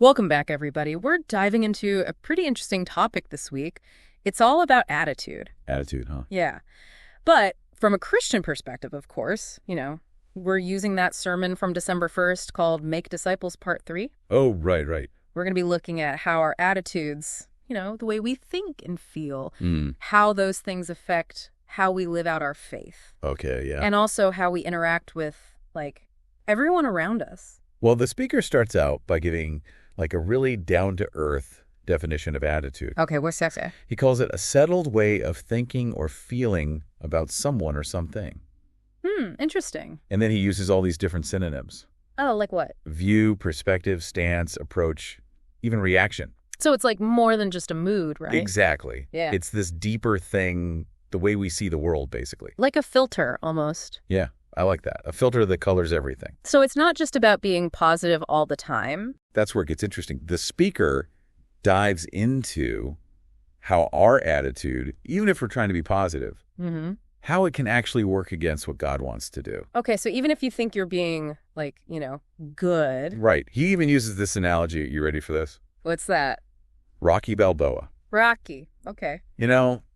Welcome back, everybody. We're diving into a pretty interesting topic this week. It's all about attitude. Attitude, huh? Yeah. But from a Christian perspective, of course, we're using that sermon from December 1st called Make Disciples Part 3. Oh, right. We're going to be looking at how our attitudes, the way we think and feel, Mm. how those things affect how we live out our faith. Okay, yeah. And also how we interact with, everyone around us. Well, the speaker starts out by giving, a really down-to-earth definition of attitude. Okay, what's that? He calls it a settled way of thinking or feeling about someone or something. Interesting. And then he uses all these different synonyms. Oh, like what? View, perspective, stance, approach, even reaction. So it's more than just a mood, right? Exactly. Yeah. It's this deeper thing, the way we see the world, basically. Like a filter, almost. Yeah, I like that. A filter that colors everything. So it's not just about being positive all the time. That's where it gets interesting. The speaker dives into how our attitude, even if we're trying to be positive, how it can actually work against what God wants to do. Okay, so even if you think you're being, good. Right. He even uses this analogy. You ready for this? What's that? Rocky Balboa. Rocky. Okay.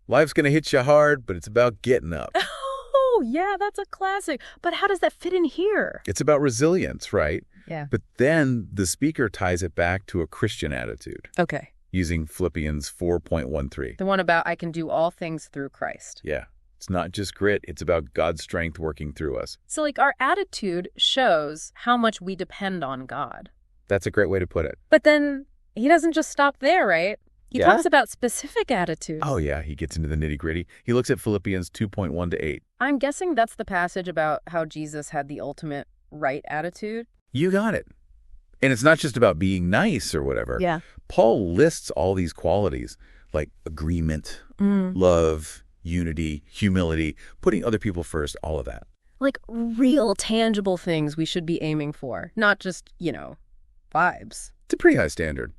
Life's going to hit you hard, but it's about getting up. Oh, yeah, that's a classic. But how does that fit in here? It's about resilience, right? Yeah. But then the speaker ties it back to a Christian attitude Okay. using Philippians 4.13. The one about I can do all things through Christ. Yeah. It's not just grit. It's about God's strength working through us. So, our attitude shows how much we depend on God. That's a great way to put it. But then he doesn't just stop there, right? He Yeah? talks about specific attitudes. Oh, yeah. He gets into the nitty-gritty. He looks at Philippians 2.1-8. I'm guessing that's the passage about how Jesus had the ultimate right attitude. You got it. And it's not just about being nice or whatever. Yeah. Paul lists all these qualities like agreement, love, unity, humility, putting other people first, all of that. Like real tangible things we should be aiming for, not just, vibes. It's a pretty high standard.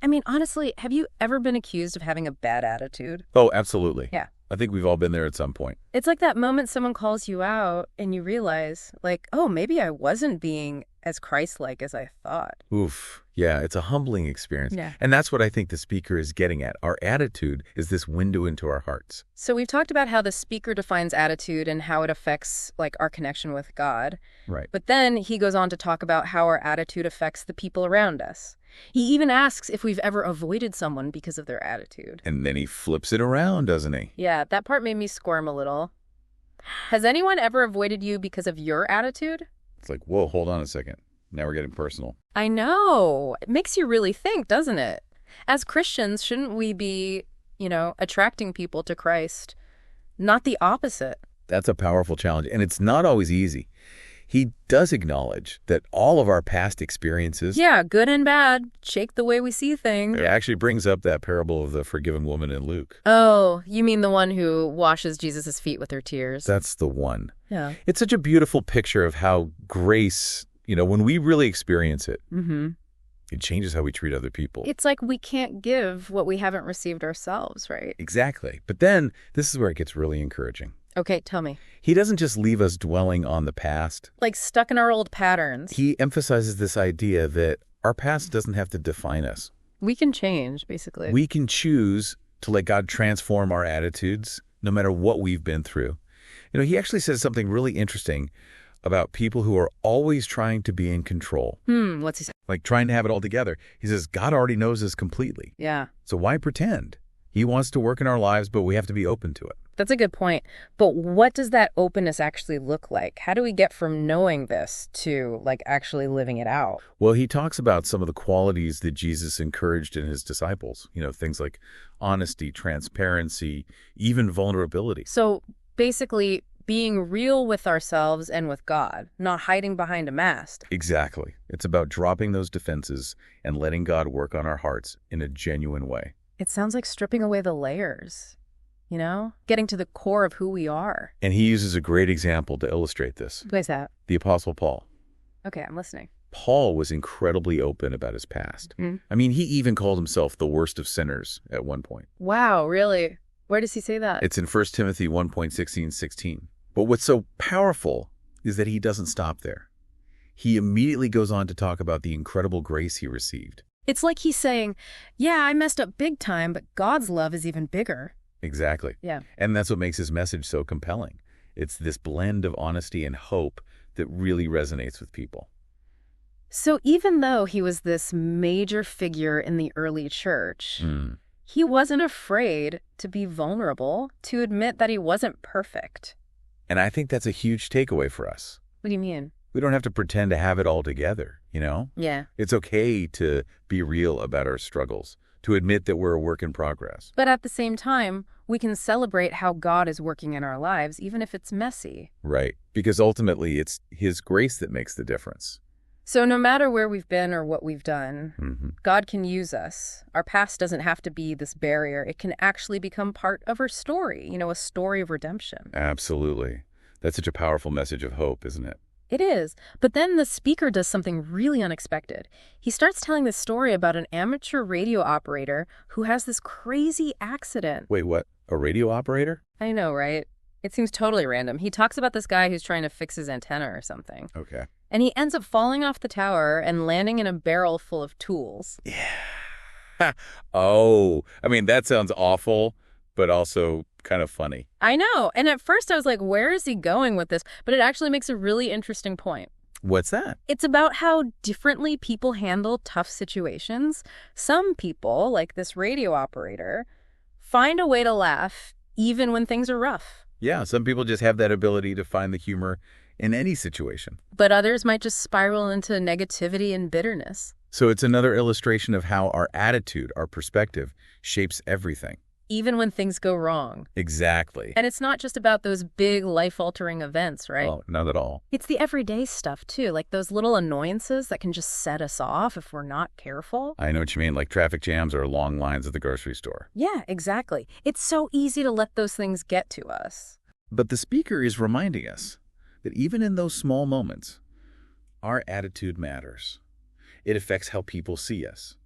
I mean, honestly, have you ever been accused of having a bad attitude? Oh, absolutely. Yeah. I think we've all been there at some point. It's like that moment someone calls you out and you realize, oh, maybe I wasn't being as Christ-like as I thought. Oof. Yeah, it's a humbling experience. Yeah. And that's what I think the speaker is getting at. Our attitude is this window into our hearts. So we've talked about how the speaker defines attitude and how it affects, our connection with God. Right. But then he goes on to talk about how our attitude affects the people around us. He even asks if we've ever avoided someone because of their attitude. And then he flips it around, doesn't he? Yeah, that part made me squirm a little. Has anyone ever avoided you because of your attitude? It's like, whoa, hold on a second. Now we're getting personal. I know. It makes you really think, doesn't it? As Christians, shouldn't we be, attracting people to Christ, not the opposite? That's a powerful challenge, and it's not always easy. He does acknowledge that all of our past experiences... Yeah, good and bad, shape the way we see things. It actually brings up that parable of the forgiven woman in Luke. Oh, you mean the one who washes Jesus' feet with her tears? That's the one. Yeah. It's such a beautiful picture of how grace, when we really experience it, it changes how we treat other people. It's like we can't give what we haven't received ourselves, right? Exactly. But then this is where it gets really encouraging. Okay, tell me. He doesn't just leave us dwelling on the past. Like stuck in our old patterns. He emphasizes this idea that our past doesn't have to define us. We can change, basically. We can choose to let God transform our attitudes no matter what we've been through. He actually says something really interesting about people who are always trying to be in control. What's he say? Like trying to have it all together. He says, God already knows us completely. Yeah. So why pretend? He wants to work in our lives, but we have to be open to it. That's a good point. But what does that openness actually look like? How do we get from knowing this to, actually living it out? Well, he talks about some of the qualities that Jesus encouraged in his disciples. Things like honesty, transparency, even vulnerability. So basically being real with ourselves and with God, not hiding behind a mask. Exactly. It's about dropping those defenses and letting God work on our hearts in a genuine way. It sounds like stripping away the layers, getting to the core of who we are. And he uses a great example to illustrate this. Who is that? The Apostle Paul. Okay, I'm listening. Paul was incredibly open about his past. I mean, he even called himself the worst of sinners at one point. Wow, really? Where does he say that? It's in 1 Timothy 1.16-16. But what's so powerful is that he doesn't stop there. He immediately goes on to talk about the incredible grace he received. It's like he's saying, yeah, I messed up big time, but God's love is even bigger. Exactly. Yeah. And that's what makes his message so compelling. It's this blend of honesty and hope that really resonates with people. So even though he was this major figure in the early church, he wasn't afraid to be vulnerable, to admit that he wasn't perfect. And I think that's a huge takeaway for us. What do you mean? We don't have to pretend to have it all together, you know? Yeah. It's okay to be real about our struggles, to admit that we're a work in progress. But at the same time, we can celebrate how God is working in our lives, even if it's messy. Right. Because ultimately, it's his grace that makes the difference. So no matter where we've been or what we've done, God can use us. Our past doesn't have to be this barrier. It can actually become part of our story, a story of redemption. Absolutely. That's such a powerful message of hope, isn't it? It is. But then the speaker does something really unexpected. He starts telling this story about an amateur radio operator who has this crazy accident. Wait, what? A radio operator? I know, right? It seems totally random. He talks about this guy who's trying to fix his antenna or something. Okay. And he ends up falling off the tower and landing in a barrel full of tools. Yeah. Oh, I mean, that sounds awful, but also kind of funny. I know. And at first I was like, where is he going with this? But it actually makes a really interesting point. What's that? It's about how differently people handle tough situations. Some people, like this radio operator, find a way to laugh even when things are rough. Yeah, some people just have that ability to find the humor in any situation. But others might just spiral into negativity and bitterness. So it's another illustration of how our attitude, our perspective, shapes everything. Even when things go wrong. Exactly. And it's not just about those big life-altering events, right? Oh, not at all. It's the everyday stuff, too, like those little annoyances that can just set us off if we're not careful. I know what you mean, like traffic jams or long lines at the grocery store. Yeah, exactly. It's so easy to let those things get to us. But the speaker is reminding us that even in those small moments, our attitude matters. It affects how people see us.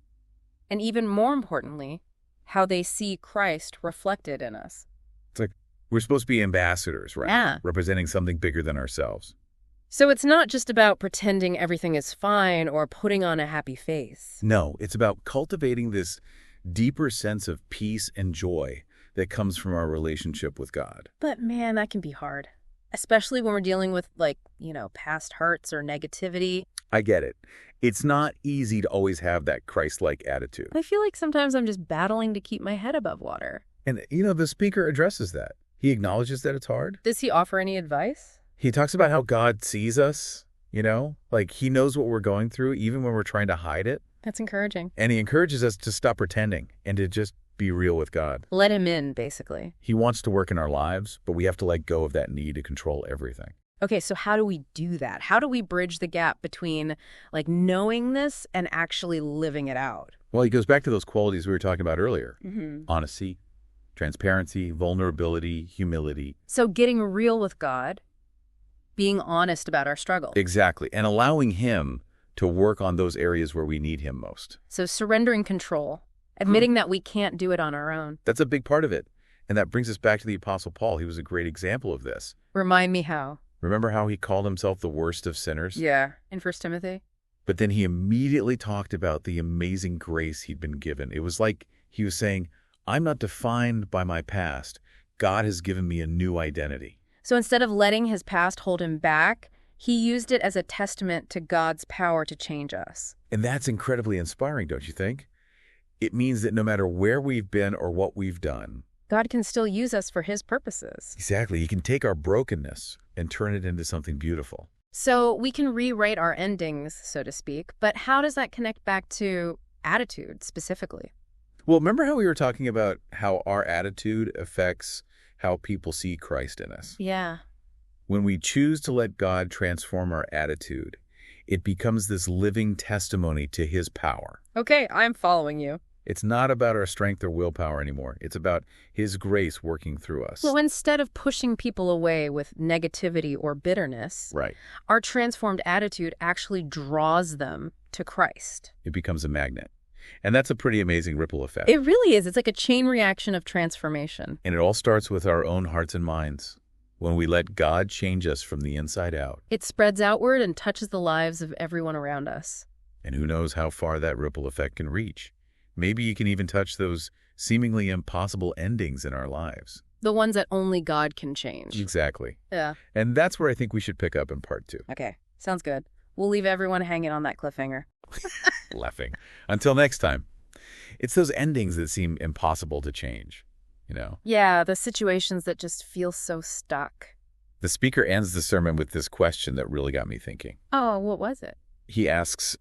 And even more importantly, how they see Christ reflected in us. It's like we're supposed to be ambassadors, right? Yeah. Representing something bigger than ourselves. So it's not just about pretending everything is fine or putting on a happy face. No, it's about cultivating this deeper sense of peace and joy that comes from our relationship with God. But man, that can be hard. Especially when we're dealing with, past hurts or negativity. I get it. It's not easy to always have that Christ-like attitude. I feel like sometimes I'm just battling to keep my head above water. And, the speaker addresses that. He acknowledges that it's hard. Does he offer any advice? He talks about how God sees us, like he knows what we're going through, even when we're trying to hide it. That's encouraging. And he encourages us to stop pretending and to just be real with God. Let him in, basically. He wants to work in our lives, but we have to let go of that need to control everything. Okay, so how do we do that? How do we bridge the gap between, knowing this and actually living it out? Well, he goes back to those qualities we were talking about earlier. Mm-hmm. Honesty, transparency, vulnerability, humility. So getting real with God, being honest about our struggle. Exactly, and allowing him to work on those areas where we need him most. So surrendering control, admitting that we can't do it on our own. That's a big part of it. And that brings us back to the Apostle Paul. He was a great example of this. Remind me how. Remember how he called himself the worst of sinners? Yeah, in 1 Timothy. But then he immediately talked about the amazing grace he'd been given. It was like he was saying, I'm not defined by my past. God has given me a new identity. So instead of letting his past hold him back, he used it as a testament to God's power to change us. And that's incredibly inspiring, don't you think? It means that no matter where we've been or what we've done, God can still use us for his purposes. Exactly. He can take our brokenness and turn it into something beautiful. So we can rewrite our endings, so to speak, but how does that connect back to attitude specifically? Well, remember how we were talking about how our attitude affects how people see Christ in us? Yeah. When we choose to let God transform our attitude, it becomes this living testimony to his power. Okay, I'm following you. It's not about our strength or willpower anymore. It's about his grace working through us. So instead of pushing people away with negativity or bitterness, Right. our transformed attitude actually draws them to Christ. It becomes a magnet. And that's a pretty amazing ripple effect. It really is. It's like a chain reaction of transformation. And it all starts with our own hearts and minds. When we let God change us from the inside out. It spreads outward and touches the lives of everyone around us. And who knows how far that ripple effect can reach. Maybe you can even touch those seemingly impossible endings in our lives. The ones that only God can change. Exactly. Yeah. And that's where I think we should pick up in part 2. Okay. Sounds good. We'll leave everyone hanging on that cliffhanger. Laughing. Until next time. It's those endings that seem impossible to change, you know? Yeah, the situations that just feel so stuck. The speaker ends the sermon with this question that really got me thinking. Oh, what was it? He asks,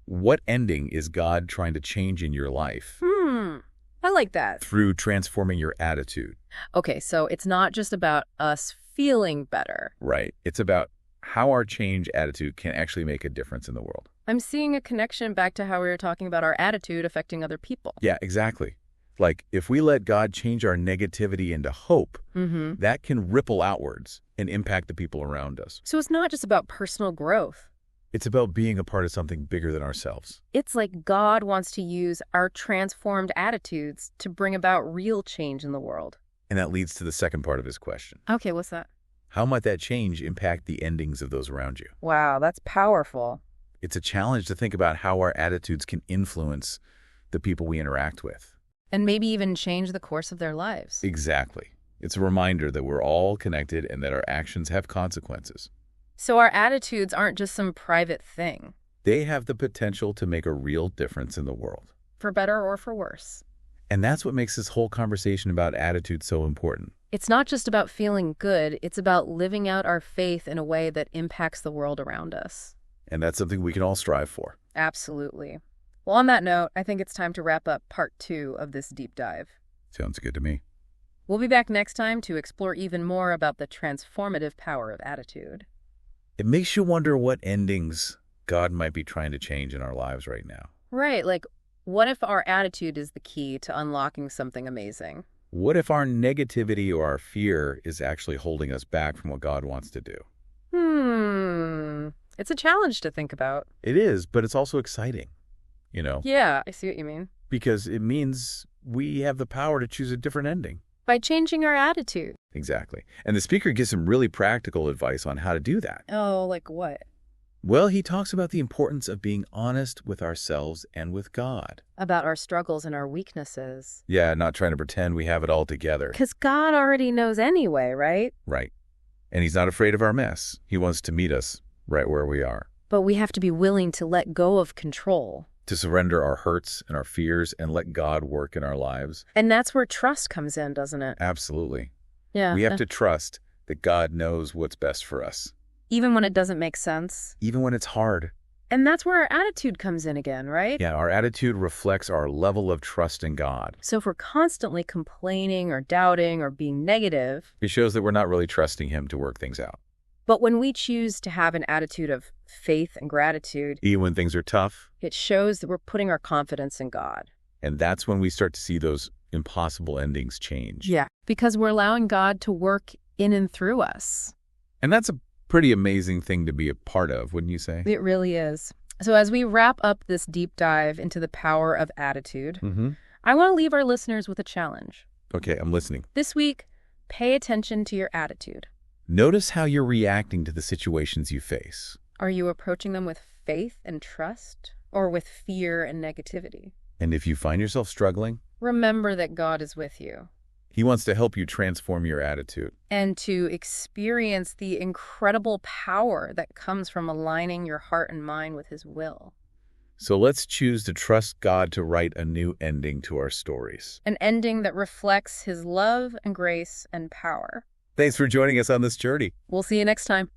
what ending is God trying to change in your life? I like that. Through transforming your attitude. Okay, so it's not just about us feeling better. Right. It's about how our change attitude can actually make a difference in the world. I'm seeing a connection back to how we were talking about our attitude affecting other people. Yeah, exactly. Like, if we let God change our negativity into hope, that can ripple outwards and impact the people around us. So it's not just about personal growth. It's about being a part of something bigger than ourselves. It's like God wants to use our transformed attitudes to bring about real change in the world. And that leads to the second part of his question. Okay, what's that? How might that change impact the endings of those around you? Wow, that's powerful. It's a challenge to think about how our attitudes can influence the people we interact with. And maybe even change the course of their lives. Exactly. It's a reminder that we're all connected and that our actions have consequences. So our attitudes aren't just some private thing. They have the potential to make a real difference in the world. For better or for worse. And that's what makes this whole conversation about attitude so important. It's not just about feeling good, it's about living out our faith in a way that impacts the world around us. And that's something we can all strive for. Absolutely. Well, on that note, I think it's time to wrap up part 2 of this deep dive. Sounds good to me. We'll be back next time to explore even more about the transformative power of attitude. It makes you wonder what endings God might be trying to change in our lives right now. Right, like, what if our attitude is the key to unlocking something amazing? What if our negativity or our fear is actually holding us back from what God wants to do? It's a challenge to think about. It is, but it's also exciting, you know? Yeah, I see what you mean. Because it means we have the power to choose a different ending. By changing our attitude. Exactly. And the speaker gives some really practical advice on how to do that. Oh, like what? Well, he talks about the importance of being honest with ourselves and with God. About our struggles and our weaknesses. Yeah, not trying to pretend we have it all together. Because God already knows anyway, right? Right. And he's not afraid of our mess. He wants to meet us right where we are. But we have to be willing to let go of control. To surrender our hurts and our fears and let God work in our lives. And that's where trust comes in, doesn't it? Absolutely. Yeah. We have to trust that God knows what's best for us. Even when it doesn't make sense. Even when it's hard. And that's where our attitude comes in again, right? Yeah, our attitude reflects our level of trust in God. So if we're constantly complaining or doubting or being negative, it shows that we're not really trusting him to work things out. But when we choose to have an attitude of faith and gratitude, even when things are tough, it shows that we're putting our confidence in God. And that's when we start to see those impossible endings change. Yeah, because we're allowing God to work in and through us. And that's a pretty amazing thing to be a part of, wouldn't you say? It really is. So as we wrap up this deep dive into the power of attitude, I want to leave our listeners with a challenge. Okay, I'm listening. This week, pay attention to your attitude. Notice how you're reacting to the situations you face. Are you approaching them with faith and trust, or with fear and negativity? And if you find yourself struggling, remember that God is with you. He wants to help you transform your attitude. And to experience the incredible power that comes from aligning your heart and mind with His will. So let's choose to trust God to write a new ending to our stories. An ending that reflects His love and grace and power. Thanks for joining us on this journey. We'll see you next time.